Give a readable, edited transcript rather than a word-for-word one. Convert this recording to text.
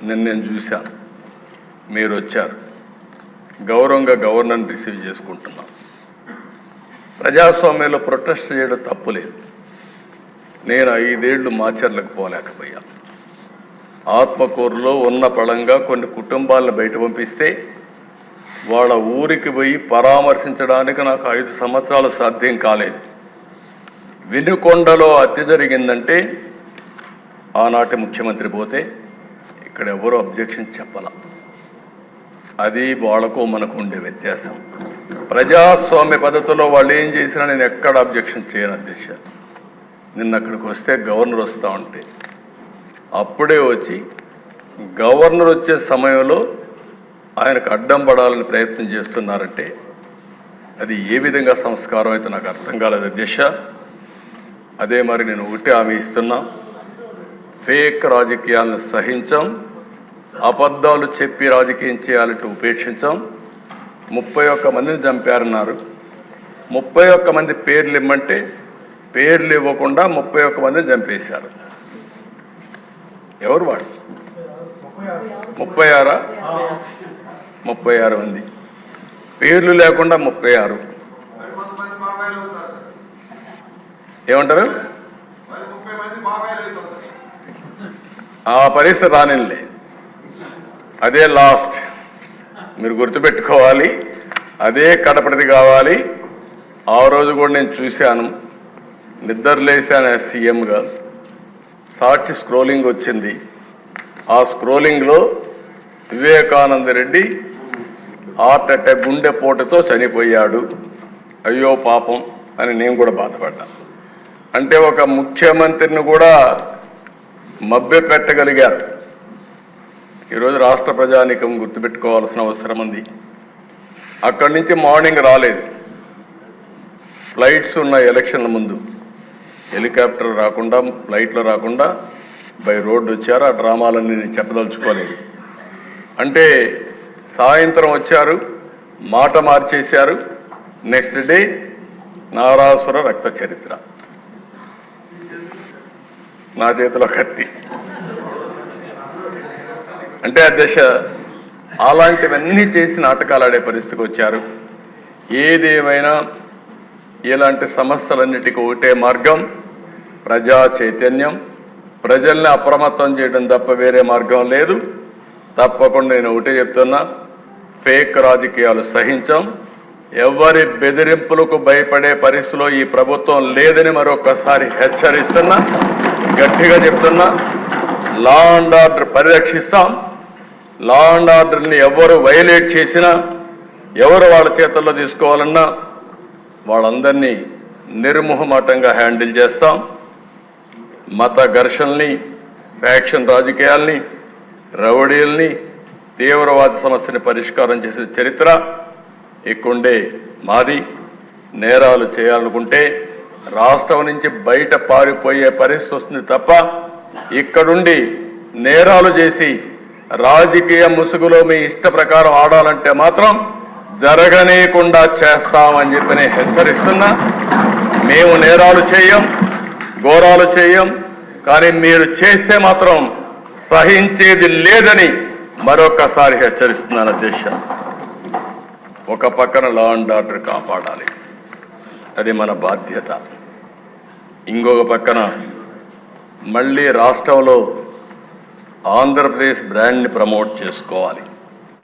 నేను చూశాను. మీరు వచ్చారు, గౌరవంగా గవర్నర్ని రిసీవ్ చేసుకుంటున్నాం. ప్రజాస్వామ్యంలో ప్రొటెస్ట్ చేయడం తప్పులేదు. నేను 5 ఏళ్ళు మాచర్లకు పోలేకపోయాను. ఆత్మకూరులో ఉన్న పళంగా కొన్ని కుటుంబాలను బయట పంపిస్తే వాళ్ళ ఊరికి పోయి పరామర్శించడానికి నాకు 5 సంవత్సరాలు సాధ్యం కాలేదు. వినుకొండలో హత్య జరిగిందంటే ఆనాటి ముఖ్యమంత్రి పోతే ఇక్కడ ఎవరు అబ్జెక్షన్ చెప్పాల. అది వాళ్లకు మనకు ఉండే వ్యత్యాసం. ప్రజాస్వామ్య పద్ధతిలో వాళ్ళు ఏం చేసినా నేను ఎక్కడ అబ్జెక్షన్ చేయను అధ్యక్ష. నిన్న అక్కడికి వస్తే గవర్నర్ వస్తూ ఉంటే అప్పుడే వచ్చి గవర్నర్ వచ్చే సమయంలో ఆయనకు అడ్డం పడాలని ప్రయత్నం చేస్తున్నారంటే అది ఏ విధంగా సంస్కారం అయితే నాకు అర్థం కాలేదు అధ్యక్ష. అదే మరి నేను ఒకటి హామీ ఇస్తున్నా, ఫేక్ రాజకీయాలను సహించాం, అబద్ధాలు చెప్పి రాజకీయం చేయాలంటే ఉపేక్షించాం. 31 మందిని చంపారన్నారు. 31 మంది పేర్లు ఇమ్మంటే పేర్లు ఇవ్వకుండా 31 మందిని చంపేశారు. ఎవరు వాడు? 36 మంది పేర్లు లేకుండా 36. ఏమంటారు? ఆ పరిస్థితి రానిలే. అదే లాస్ట్. మీరు గుర్తుపెట్టుకోవాలి, అదే కడపటిది కావాలి. ఆ రోజు కూడా నేను చూశాను, నిద్రలేశాను సీఎంగా. సాక్షి స్క్రోలింగ్ వచ్చింది. ఆ స్క్రోలింగ్లో వివేకానంద రెడ్డి హార్ట్ అటాక్ గుండెపోటుతో చనిపోయాడు, అయ్యో పాపం అని నేను కూడా బాధపడ్డాను. అంటే ఒక ముఖ్యమంత్రిని కూడా మభ్య పెట్టగలిగారు. ఈరోజు రాష్ట్ర ప్రజానీకం గుర్తుపెట్టుకోవాల్సిన అవసరం ఉంది. అక్కడి నుంచి మార్నింగ్ రాలేదు, ఫ్లైట్స్ ఉన్న ఎలక్షన్ల ముందు హెలికాప్టర్ రాకుండా ఫ్లైట్లో రాకుండా బై రోడ్డు వచ్చారు. ఆ డ్రామాలన్నీ నేను చెప్పదలుచుకోలేదు. అంటే సాయంత్రం వచ్చారు, మాట మార్చేశారు. నెక్స్ట్ డే నారాసుర రక్త చరిత్ర, నా చేతిలో కత్తి. అంటే అధ్యక్ష అలాంటివన్నీ చేసి నాటకాలు ఆడే పరిస్థితికి వచ్చారు. ఏదేమైనా ఇలాంటి సమస్యలన్నిటికీ ఒకటే మార్గం, ప్రజా చైతన్యం, ప్రజల్ని అప్రమత్తం చేయడం తప్ప వేరే మార్గం లేదు. తప్పకుండా నేను ఒకటే చెప్తున్నా, ఫేక్ రాజకీయాలు సహించాం. ఎవరి బెదిరింపులకు భయపడే పరిస్థితిలో ఈ ప్రభుత్వం లేదని మరొకసారి హెచ్చరిస్తున్నా, గట్టిగా చెప్తున్నా. లా అండ్ ఆర్డర్ పరిరక్షిస్తాం. లా అండ్ ఆర్డర్ని ఎవరు వైలేట్ చేసినా, ఎవరు వాళ్ళ చేతుల్లో తీసుకోవాలన్నా వాళ్ళందరినీ నిర్మోహమాటంగా హ్యాండిల్ చేస్తాం. మత ఘర్షణల్ని, ఫ్యాక్షన్ రాజకీయాల్ని, రౌడీల్ని, తీవ్రవాద సమస్యని పరిష్కారం చేసే చరిత్ర ఇక్కడుండే మాది. నేరాలు చేయాలనుకుంటే రాష్ట్రం నుంచి బయట పారిపోయే పరిస్థితి వస్తుంది తప్ప ఇక్కడుండి నేరాలు చేసి రాజకీయ ముసుగులో మీ ఇష్ట ప్రకారం ఆడాలంటే మాత్రం జరగనీయకుండా చేస్తామని చెప్పి నేను హెచ్చరిస్తున్నా. మేము నేరాలు చేయం, ఘోరాలు చేయం, కానీ మీరు చేస్తే మాత్రం సహించేది లేదని మరొకసారి హెచ్చరిస్తున్నాను అధ్యక్ష. ఒక పక్కన లా అండ్ ఆర్డర్ కాపాడాలి, అది మన బాధ్యత. ఇంకొక పక్కన మళ్ళీ రాష్ట్రంలో ఆంధ్రప్రదేశ్ బ్రాండ్ని ప్రమోట్ చేసుకోవాలి.